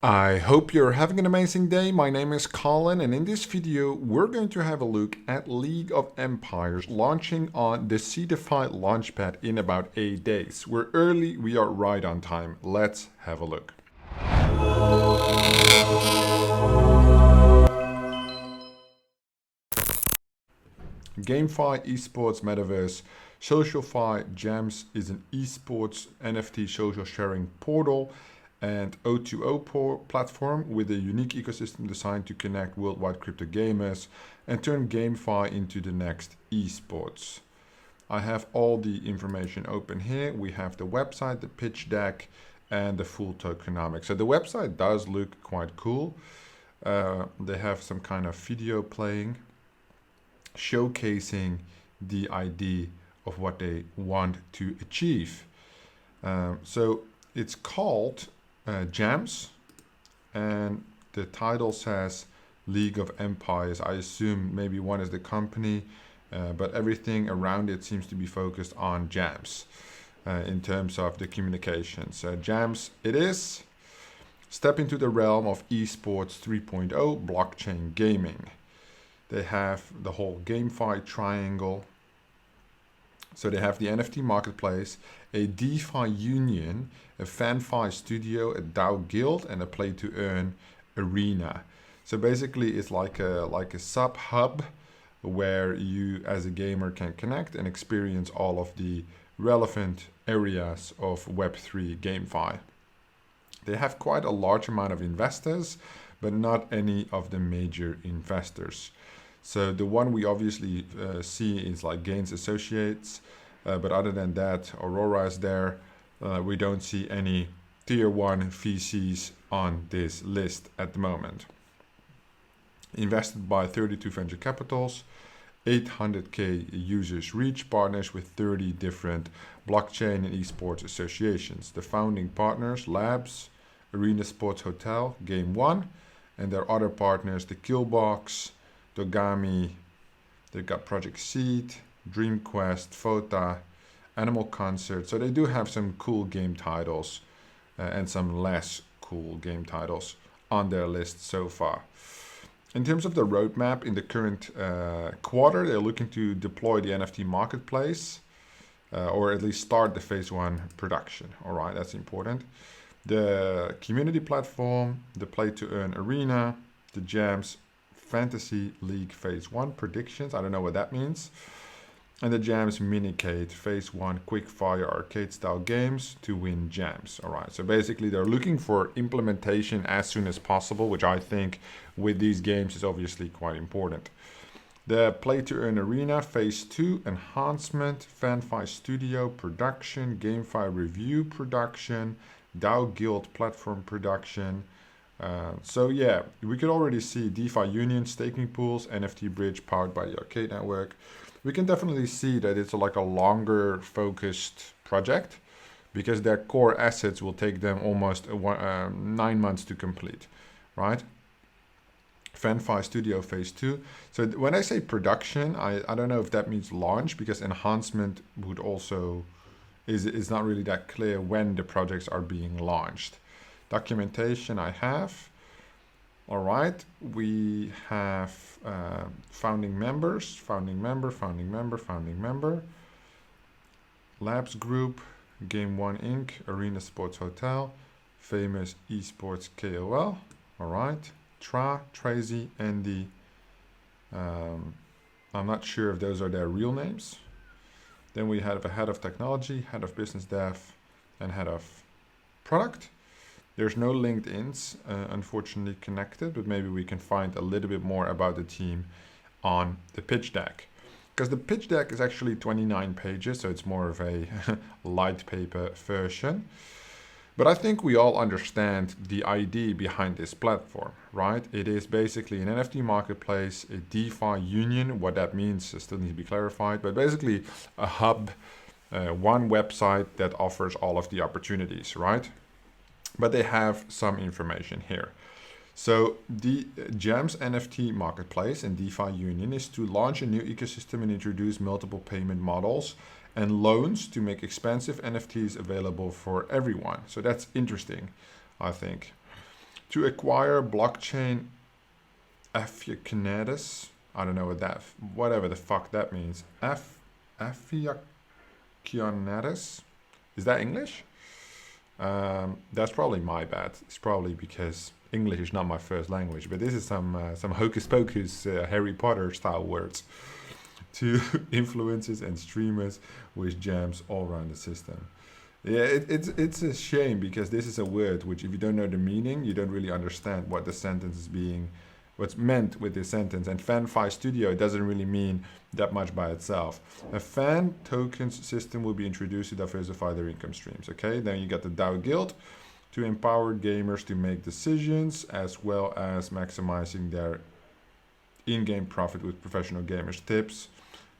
I hope you're having an amazing day. My name is Colin, and in this video, we're going to have a look at League of Empires launching on the Seedify launchpad in about 8 days. We're early, we are right on time. Let's have a look. GameFi, Esports, Metaverse, SocialFi, Gems is an esports NFT social sharing portal and O2O platform with a unique ecosystem designed to connect worldwide crypto gamers and turn GameFi into the next esports. I have all the information open here. We have the website, the pitch deck, and the full tokenomics. So the website does look quite cool. They have some kind of video playing, showcasing the idea of what they want to achieve. So it's called Gems, and the title says League of Empires. I assume maybe one is the company, but everything around it seems to be focused on Gems in terms of the communications. Gems it is. Step into the realm of esports 3.0 blockchain gaming. They have the whole GameFi triangle. So they have the NFT marketplace, a DeFi union, a FanFi Studio, a DAO guild, and a play-to-earn arena. So basically, it's like a sub hub where you, as a gamer, can connect and experience all of the relevant areas of Web3 GameFi. They have quite a large amount of investors, but not any of the major investors. So the one we obviously see is like Gains Associates, but other than that, Aurora is there. We don't see any tier 1 VCs on this list at the moment. Invested by 32 venture capitals, 800k users reach, partners with 30 different blockchain and esports associations. The founding partners, Labs, Arena Sports Hotel, Game One, and their other partners, the Killbox, Dogami, they've got Project Seed, Dream Quest, Fota, Animal Concert. So they do have some cool game titles and some less cool game titles on their list so far. In terms of the roadmap in the current quarter, they're looking to deploy the NFT marketplace or at least start the phase 1 production. All right, that's important. The community platform, the play-to-earn arena, the Gems Fantasy League Phase 1 predictions. I don't know what that means. And the Gems Minicade Phase 1 quick-fire arcade-style games to win gems. All right, so basically they're looking for implementation as soon as possible, which I think with these games is obviously quite important. The play-to-earn arena Phase 2 enhancement, FanFi Studio production, GameFi review production, DAO Guild platform production. So yeah, we could already see DeFi Union, staking pools, NFT bridge powered by the Arcade Network. We can definitely see that it's like a longer focused project because their core assets will take them almost 9 months to complete, right? FanFi Studio Phase 2. So when I say production, I don't know if that means launch, because enhancement would also is not really that clear when the projects are being launched. Documentation I have. All right, we have founding members, founding member, Labs Group, Game One Inc., Arena Sports Hotel, famous esports KOL. All right, Tracy, Andy. I'm not sure if those are their real names. Then we have a head of technology, head of business dev, and head of product. There's no LinkedIn's, unfortunately, connected, but maybe we can find a little bit more about the team on the pitch deck. Because the pitch deck is actually 29 pages, so it's more of a light paper version. But I think we all understand the idea behind this platform, right? It is basically an NFT marketplace, a DeFi union. What that means still needs to be clarified, but basically a hub, one website that offers all of the opportunities, right? But they have some information here. So the Gems NFT marketplace and DeFi union is to launch a new ecosystem and introduce multiple payment models and loans to make expensive NFTs available for everyone. So that's interesting, I think. To acquire blockchain Affiacionatus, I don't know whatever the fuck that means. Affiacionatus? Is that English? That's probably my bad. It's probably because English is not my first language, but this is some hocus pocus Harry Potter style words. To influencers and streamers with gems all around the system. Yeah, it's a shame because this is a word which, if you don't know the meaning, you don't really understand what the sentence is what's meant with this sentence. And FanFi Studio doesn't really mean that much by itself. A fan tokens system will be introduced to diversify their income streams. Okay, then you got the DAO Guild to empower gamers to make decisions as well as maximizing their in-game profit with professional gamers tips.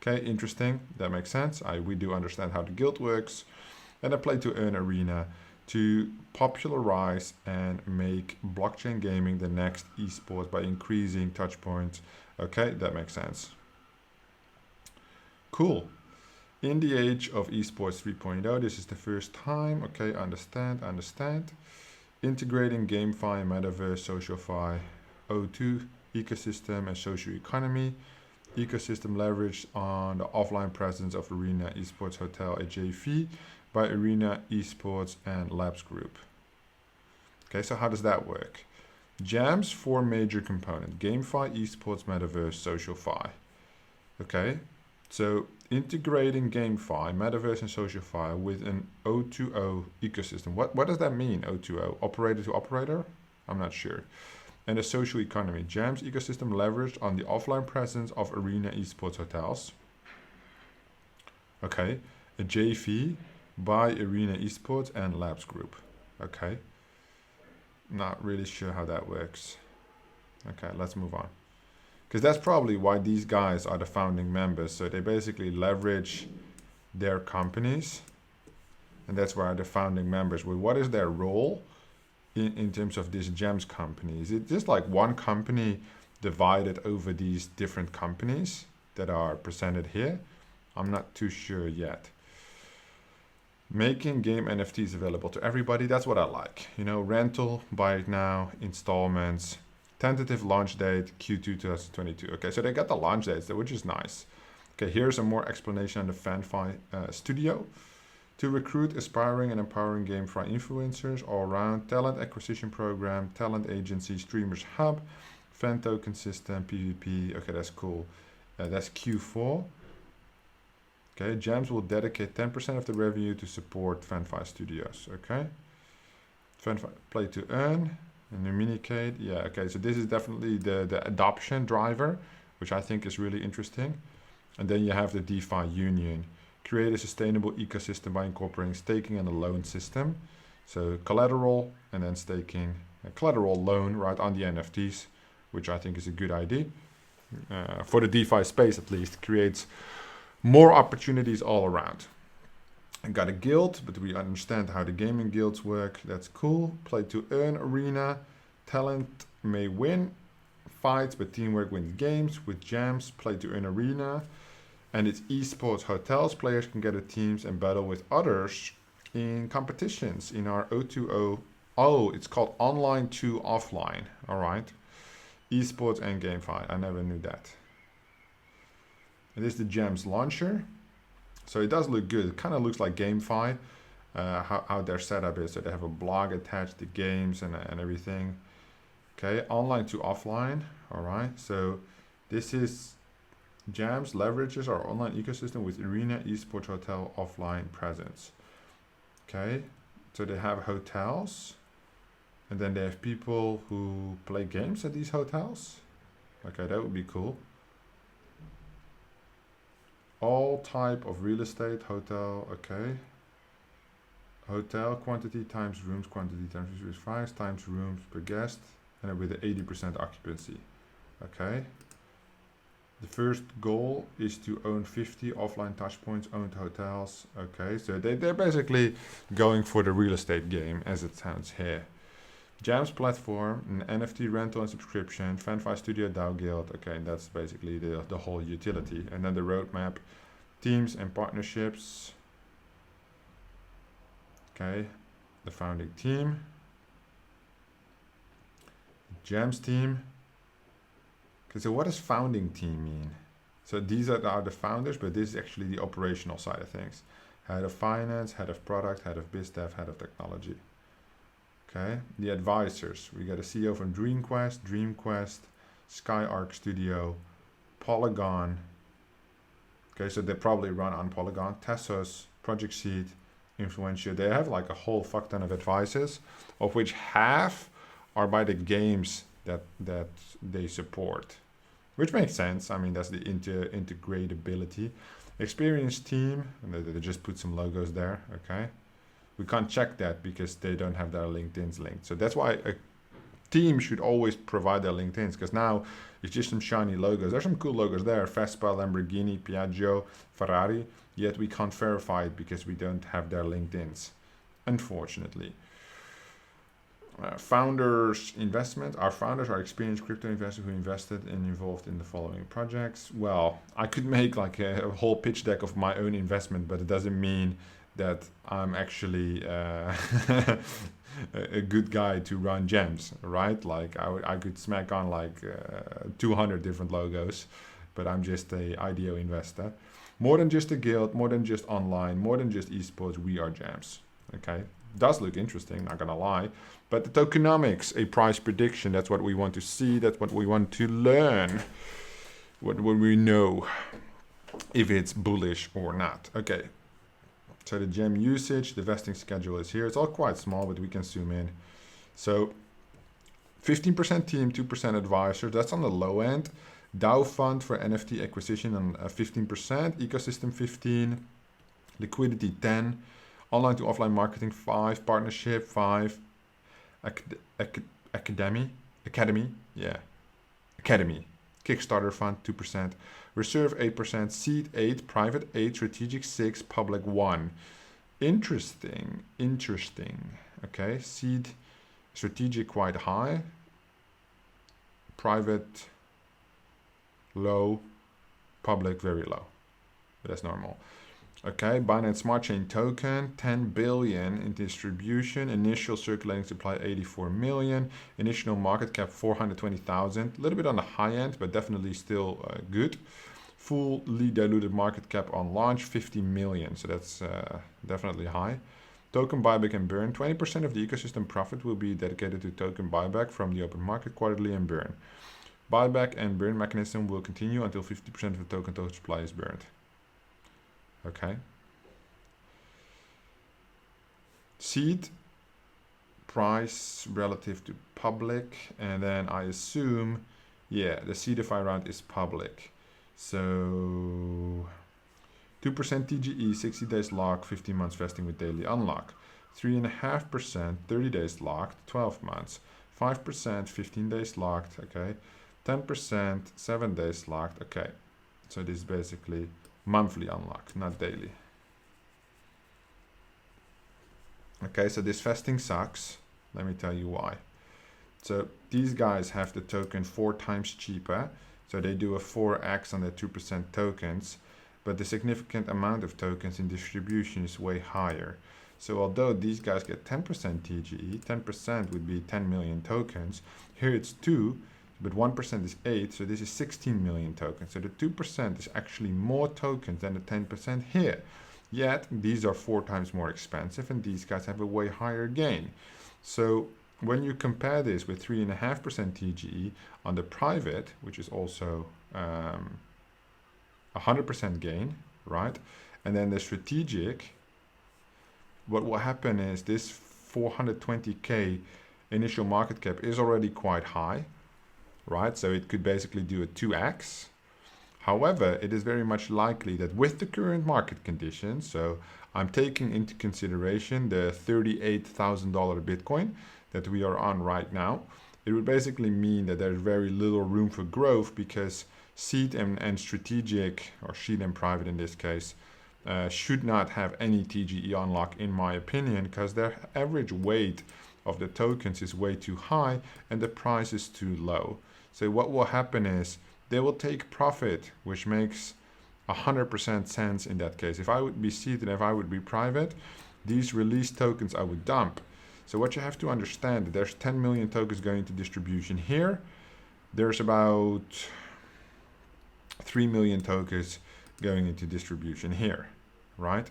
Okay, interesting. That makes sense. We do understand how the guild works. And a play to earn arena to popularize and make blockchain gaming the next esports by increasing touch points. Okay, that makes sense. Cool. In the age of esports 3.0, this is the first time. Okay, understand. Integrating GameFi, Metaverse, SocialFi, O2 ecosystem and social economy. Ecosystem leveraged on the offline presence of Arena Esports Hotel AJV by Arena Esports and Labs Group. Okay, so how does that work? Gems, 4 major components: GameFi, Esports, Metaverse, SocialFi. Okay, so integrating GameFi, Metaverse, and SocialFi with an O2O ecosystem. What does that mean, O2O? Operator to operator? I'm not sure. And a social economy. Gems ecosystem leveraged on the offline presence of Arena Esports hotels. Okay, a JV by Arena Esports and Labs Group. Okay, not really sure how that works. Okay, let's move on. Because that's probably why these guys are the founding members. So they basically leverage their companies, and that's why the founding members. Well, what is their role in terms of this GEMS company? Is it just like one company divided over these different companies that are presented here? I'm not too sure yet. Making game NFTs available to everybody, that's what I like. You know, rental, buy it now, installments, tentative launch date, Q2 2022. Okay, so they got the launch dates, which is nice. Okay, here's a more explanation on the FanFi Studio. To recruit aspiring and empowering GameFi influencers all around, talent acquisition program, talent agency, streamers hub, fan token system, PvP. Okay, that's cool. That's Q4. Okay, Gems will dedicate 10% of the revenue to support FanFi Studios. Okay, FanFi play to earn and communicate. Yeah, okay, so this is definitely the adoption driver, which I think is really interesting. And then you have the DeFi Union. Create a sustainable ecosystem by incorporating staking and a loan system. So collateral and then staking, a collateral loan right on the NFTs, which I think is a good idea. For the DeFi space at least, creates more opportunities all around. I got a guild, but we understand how the gaming guilds work. That's cool. Play to earn arena. Talent may win fights, but teamwork wins games. With Gems, play to earn arena. And it's esports hotels. Players can gather teams and battle with others in competitions in our O2O. Oh, it's called online to offline. All right. Esports and GameFi. I never knew that. It is the Gems launcher. So it does look good. It kind of looks like GameFi, how their setup is. So they have a blog attached to games and everything. Okay, online to offline. All right. So this is Gems leverages our online ecosystem with Arena Esports Hotel offline presence. Okay, so they have hotels, and then they have people who play games at these hotels. Okay, that would be cool. All type of real estate, hotel, okay. Hotel quantity times rooms quantity times price times rooms per guest, and with an 80% occupancy. Okay. The first goal is to own 50 offline touchpoints, owned hotels. Okay, so they're basically going for the real estate game, as it sounds here. Gems platform, an NFT rental and subscription, FanFi Studio, DAO Guild. Okay, that's basically the whole utility. And then the roadmap, teams and partnerships. Okay, the founding team. Gems team. Okay, so what does founding team mean? So these are the founders, but this is actually the operational side of things. Head of finance, head of product, head of biz dev, head of technology. Okay, the advisors. We got a CEO from DreamQuest, SkyArc Studio, Polygon. Okay, so they probably run on Polygon, Tessos, Project Seed, Influentia. They have like a whole fuck ton of advisors, of which half are by the games that they support. Which makes sense. I mean, that's the integratability. Experienced team, and they just put some logos there, okay? We can't check that because they don't have their LinkedIn's linked. So that's why a team should always provide their LinkedIn's, because now it's just some shiny logos. There's some cool logos there, Vespa, Lamborghini, Piaggio, Ferrari, yet we can't verify it because we don't have their LinkedIn's, unfortunately. Founders investment. Our founders are experienced crypto investors who invested and involved in the following projects. Well, I could make like a whole pitch deck of my own investment, but it doesn't mean that I'm actually a good guy to run gems, right? Like I could smack on like 200 different logos, but I'm just a IDO investor. More than just a guild, more than just online, more than just esports, we are gems. Okay, does look interesting, not gonna lie. But the tokenomics, a price prediction, that's what we want to see, that's what we want to learn. What will we know if it's bullish or not? Okay, so the gem usage, the vesting schedule is here. It's all quite small, but we can zoom in. So 15% team, 2% advisor, that's on the low end. DAO fund for NFT acquisition on 15%, ecosystem 15, liquidity 10, online to offline marketing 5, partnership 5, academy, Kickstarter fund 2%, reserve 8%, seed 8, private 8, strategic 6, public 1. Interesting. Okay, seed, strategic quite high, private low, public very low. But that's normal. Okay, Binance Smart Chain token, 10 billion in distribution, initial circulating supply 84 million, initial market cap 420,000, a little bit on the high end, but definitely still good. Fully diluted market cap on launch 50 million, so that's definitely high. Token buyback and burn, 20% of the ecosystem profit will be dedicated to token buyback from the open market quarterly and burn. Buyback and burn mechanism will continue until 50% of the token supply is burned. Okay. Seed price relative to public, and then I assume, yeah, the Seedify round is public. So 2% TGE, 60 days lock, 15 months vesting with daily unlock. 3.5%, 30 days locked, 12 months. 5%, 15 days locked, okay. 10%, 7 days locked, okay. So this is basically monthly unlock, not daily. Okay, so this vesting sucks. Let me tell you why. So these guys have the token 4 times cheaper. So they do a 4x on their 2% tokens, but the significant amount of tokens in distribution is way higher. So although these guys get 10% TGE, 10% would be 10 million tokens. Here it's 2, but 1% is 8, so this is 16 million tokens. So the 2% is actually more tokens than the 10% here. Yet these are 4 times more expensive, and these guys have a way higher gain. So when you compare this with 3.5% TGE on the private, which is also 100% gain, right? And then the strategic, what will happen is this 420k initial market cap is already quite high, right? So it could basically do a 2x. However, it is very much likely that with the current market conditions, so I'm taking into consideration the $38,000 Bitcoin that we are on right now, it would basically mean that there's very little room for growth, because seed and strategic, or seed and private in this case, should not have any TGE unlock in my opinion, because their average weight of the tokens is way too high and the price is too low. So what will happen is they will take profit, which makes 100% sense in that case. If I would be seed and if I would be private, these released tokens I would dump. So what you have to understand, there's 10 million tokens going into distribution here. There's about 3 million tokens going into distribution here, right?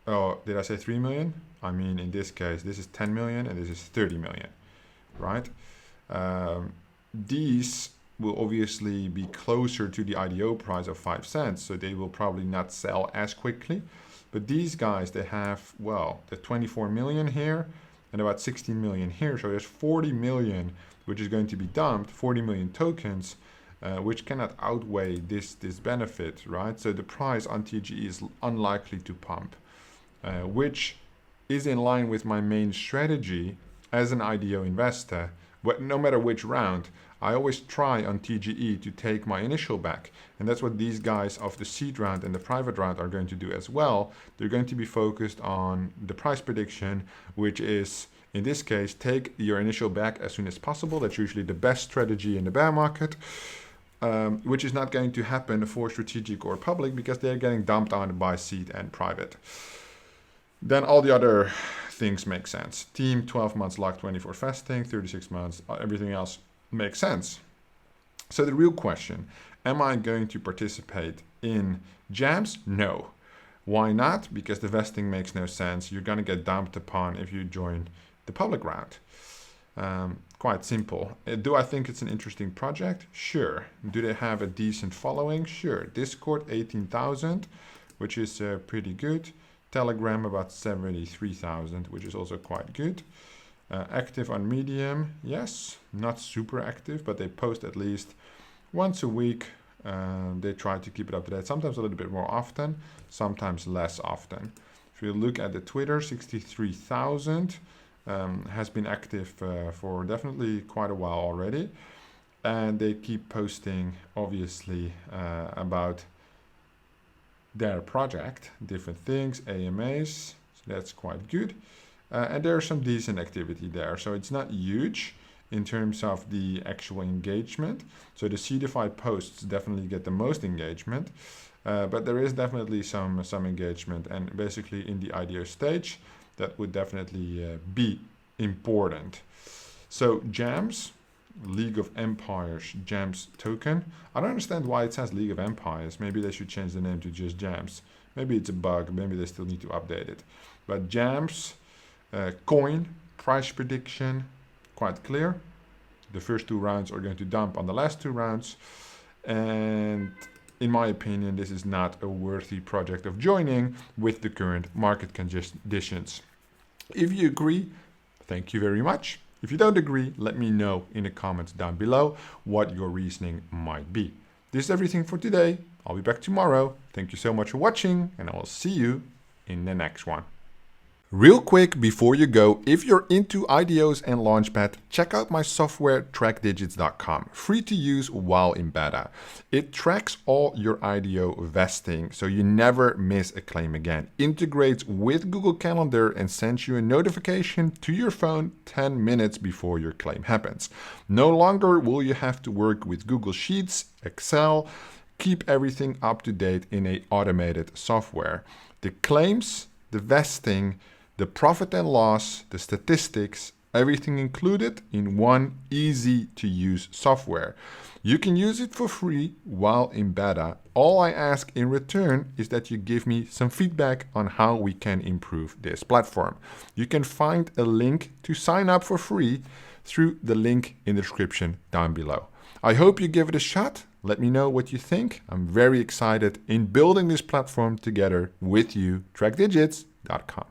Oh, did I say 3 million? I mean, in this case, this is 10 million and this is 30 million, right? These will obviously be closer to the IDO price of 5 cents, so they will probably not sell as quickly. But these guys, they have, well, the 24 million here and about 16 million here. So there's 40 million, which is going to be dumped, 40 million tokens, which cannot outweigh this benefit, right? So the price on TGE is unlikely to pump, which is in line with my main strategy as an IDO investor. But no matter which round, I always try on TGE to take my initial back. And that's what these guys of the seed round and the private round are going to do as well. They're going to be focused on the price prediction, which is, in this case, take your initial back as soon as possible. That's usually the best strategy in the bear market, which is not going to happen for strategic or public because they're getting dumped on by seed and private. Then all the other things make sense. Team, 12 months lock, 24 vesting, 36 months, everything else makes sense. So the real question, am I going to participate in jams? No. Why not? Because the vesting makes no sense. You're going to get dumped upon if you join the public round. Quite simple. Do I think it's an interesting project? Sure. Do they have a decent following? Sure. Discord, 18,000, which is pretty good. Telegram, about 73,000, which is also quite good. Active on Medium, yes, not super active, but they post at least once a week. They try to keep it up to date, sometimes a little bit more often, sometimes less often. If you look at the Twitter, 63,000 has been active for definitely quite a while already. And they keep posting, obviously, about their project, different things, AMAs, so that's quite good. And there's some decent activity there. So it's not huge in terms of the actual engagement. So the Seedify posts definitely get the most engagement, but there is definitely some engagement. And basically in the IDO stage, that would definitely be important. So jams, League of Empires jams token. I don't understand why it says League of Empires. Maybe they should change the name to just jams. Maybe it's a bug. Maybe they still need to update it. But jams, coin, price prediction, quite clear. The first 2 rounds are going to dump on the last 2 rounds. And in my opinion, this is not a worthy project of joining with the current market conditions. If you agree, thank you very much. If you don't agree, let me know in the comments down below what your reasoning might be. This is everything for today. I'll be back tomorrow. Thank you so much for watching, and I will see you in the next one. Real quick before you go, if you're into IDOs and Launchpad, check out my software TrackDigits.com, free to use while in beta. It tracks all your IDO vesting so you never miss a claim again, integrates with Google Calendar and sends you a notification to your phone 10 minutes before your claim happens. No longer will you have to work with Google Sheets, Excel, keep everything up to date in an automated software. The claims, the vesting, the profit and loss, the statistics, everything included in one easy to use software. You can use it for free while in beta. All I ask in return is that you give me some feedback on how we can improve this platform. You can find a link to sign up for free through the link in the description down below. I hope you give it a shot. Let me know what you think. I'm very excited in building this platform together with you, TrackDigits.com.